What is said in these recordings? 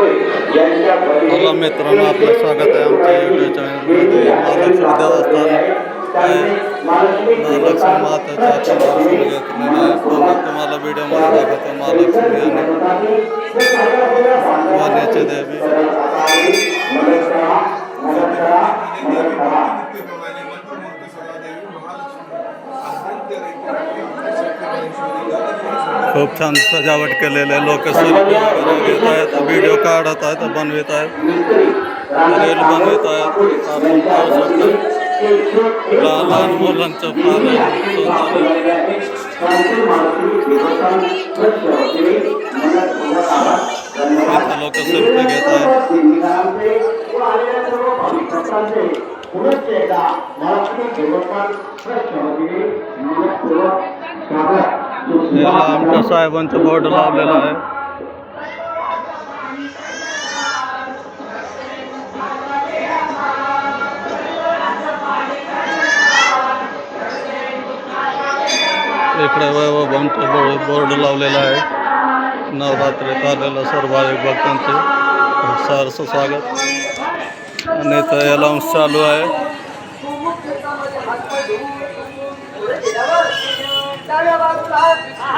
Hello मित्रांनो, आपलं स्वागत आहे आमच्या यूट्यूब चॅनलमध्ये. महालक्ष्मी देवस्थान आहे. महालक्ष्मी मातेचं आपण दर्शन घेतलेलं आहे. पूर्ण तुम्हाला व्हिडिओमध्ये दाखवतो. महालक्ष्मी आणि वण्याची देवी. खूप छान सजावट केलेले आहे. लोक सेल्फी वगैरे घेत आहेत, व्हिडिओ काढत आहेत, बनवित आहेत, रील बनवित आहेत. आपण पाहू शकतो लहान लहान मुलांचं फार सुंदर लोक सेल्फी घेत आहेत. आमच्या साहेबांचं बोर्ड लावलेला आहे. इकडे वैभवांचं बोर्ड लावलेला आहे. नवरात्रीत आलेलं सर्व भक्तांचे सहर्ष स्वागत. आणि इथं अलाउन्स चालू आहे.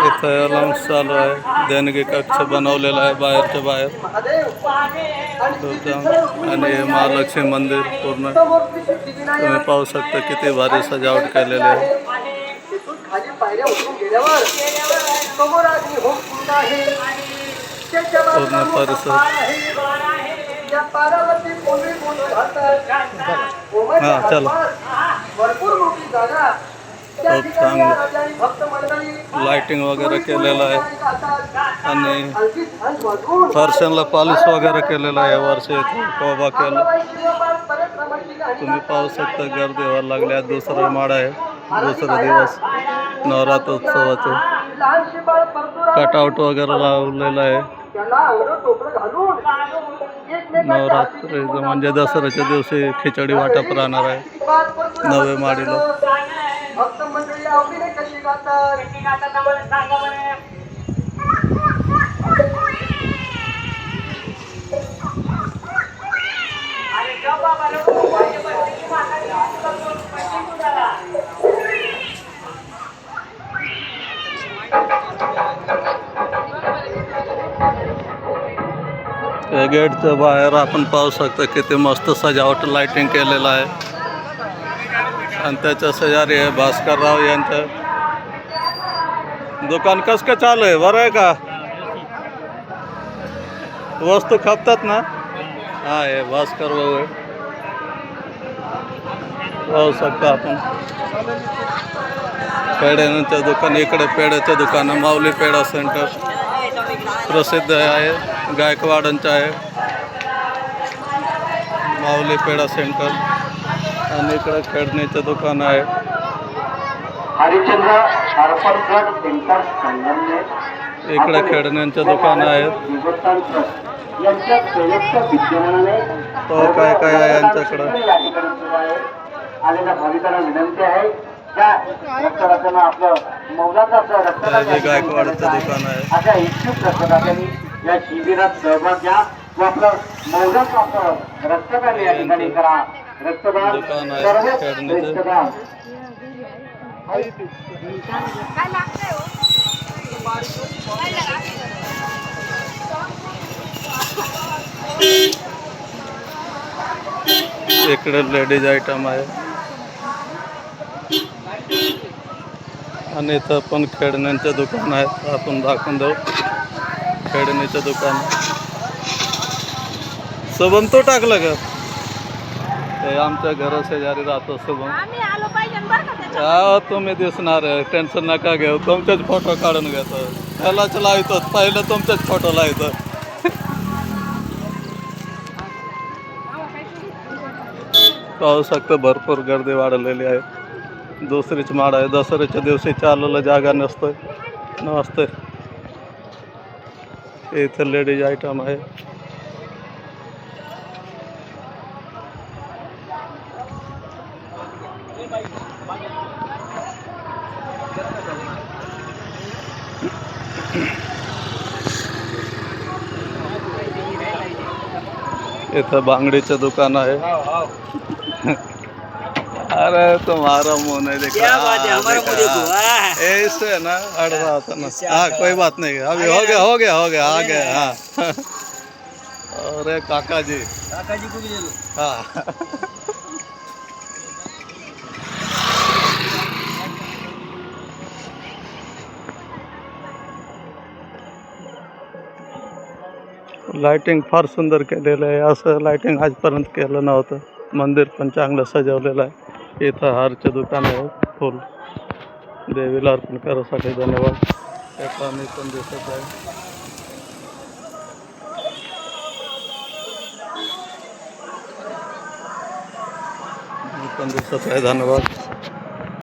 इथं अलाउन्स चालू आहे. देणगी कक्ष बनवलेला आहे बाहेरच्या बाहेर. आणि महालक्ष्मी मंदिर पूर्ण तुम्ही पाहू शकता किती भारी सजावट केलेली आहे. पूर्ण परिसर हां चला खूप चांगलं लाइटिंग वगैरे केलेलं आहे. आणि फरशांना पॉलिश वगैरे केलेलं आहे. वर्षी कोबा केलं. तुम्ही पाहू शकता गर्दी व्हायला लागली आहे. दुसरा माळा आहे. दुसरा दिवस नवरात्रोत्सवाचे कटआउट वगैरे लावलेलं आहे. नवरात्री म्हणजे दसऱ्याच्या दिवशी खिचडी वाटप राहणार आहे 9व्या माळीला. भक्त मंडळी आवडीने कशी गातात गेटच्या बाहेर आपण पाहू शकता किती मस्त सजावट लाइटिंग केलेलं आहे. आणि त्याच्या शेजारी आहे भास्करराव यांचं दुकान. कसं काय चालू आहे? बरं आहे का? वस्तू खपतात ना? हा हे भास्कर भाऊ आहे. पाहू शकता आपण पेड्यांचं दुकान. इकडे पेड्याचं दुकान आहे. माऊली पेढा सेंटर प्रसिद्ध आहे. गायकवाडांचं आहे माऊली पेढा सेंटर. आणि इकडे खेळणीचं दुकान आहे. इकडे खेळण्यांचं दुकान आहे. तो काय काय आहे यांच्याकडं. गायकवाडचं दुकान आहे. या शिबिरात सहभाग घ्या व आपलं मौलाचं रक्तदान या ठिकाणी करा. रक्तदान रक्तदान इकडे लेडीज आयटम आहे. आणि इथं पण खेळण्यांचं दुकान आहे. आपण दाखवून देऊ खेळणीचं दुकान. शुभम तो टाकलं का? ते आमच्या घरा शेजारी राहतो शुभम. हा तुम्ही दिसणार आहे. टेन्शन नका घेऊ. तुमचेच फोटो काढून घेतो. त्यालाच लावतो. पहिलं तुमचेच फोटो लावतो. पाहू शकतो भरपूर गर्दी वाढलेली आहे. दुसरीच माळ आहे. दसऱ्याच्या दिवशी चालायला जागा नसतोय. नसते. इथं लेडीज आयटम आहे. इथं बांगडीचं दुकान आहे. अरे तुम्हारा मुंह नहीं देखा. क्या बात है, हमारा मुंह देखो. वाह. ऐसे ना अड़ रहा था ना. हाँ कोई बात नहीं, अभी हो गया आ गया. हाँ अरे काका जी. काकाजी को भी ले लो. हाँ लाइटिंग फार सुंदर केलेलं आहे. असं लाइटिंग आजपर्यंत केलं नव्हतं. मंदिर पण चांगलं सजवलेलं आहे. इथं हारचे दुकान आहे फुल. देवीला अर्पण करायसाठी धन्यवाद. त्या पाणी पण दिसत आहे. पण दिसत आहे. धन्यवाद.